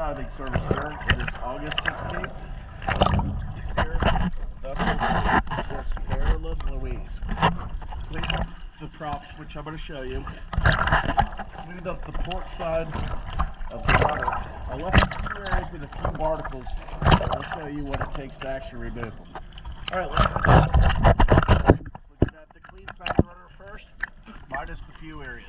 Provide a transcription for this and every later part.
diving service here. It is August 16th. Here, vessel is Carolyn Louise. Cleaned up the props, which I'm going to show you. Cleaned up the port side of the rudder. I left a few areas with a few barnacles. I'll show you what it takes to actually remove them. Alright, looking at the clean side of the rudder first, minus the few areas.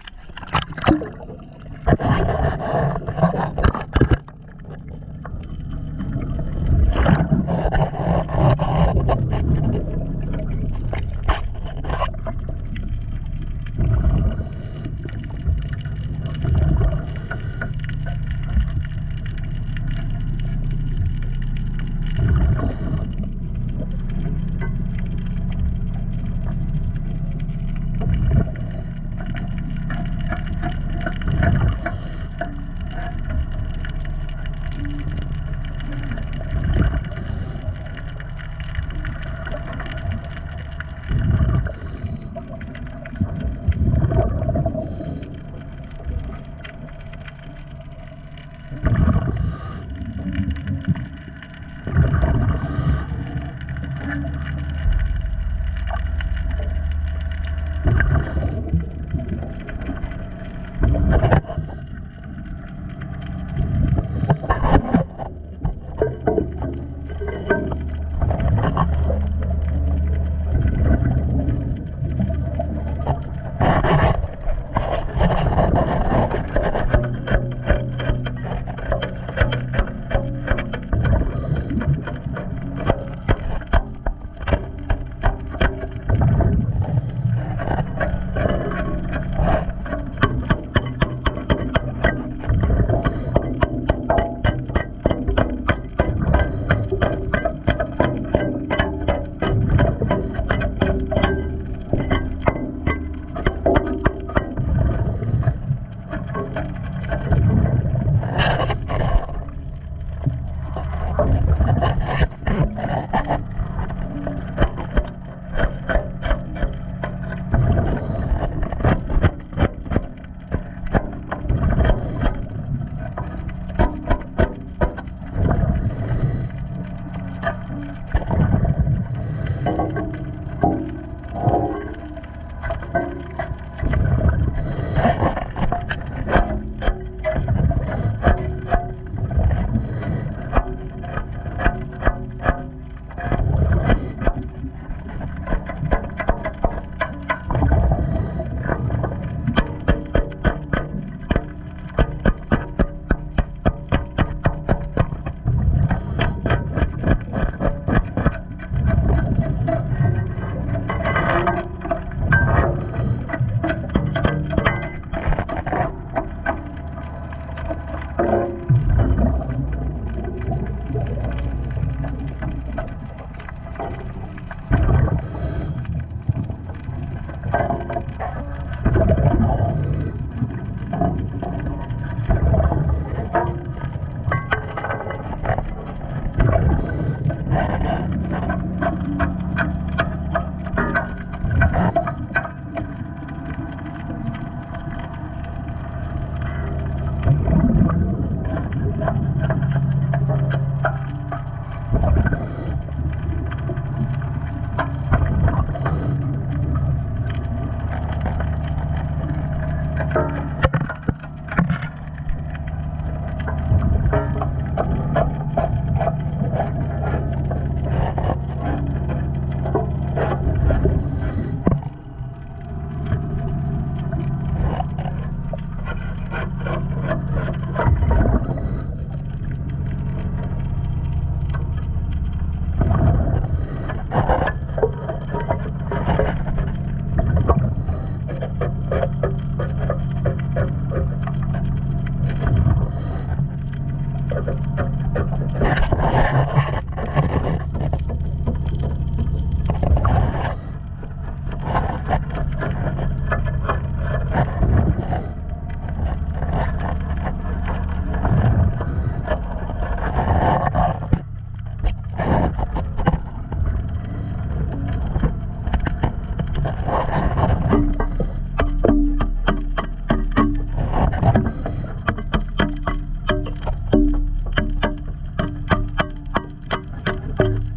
Bye.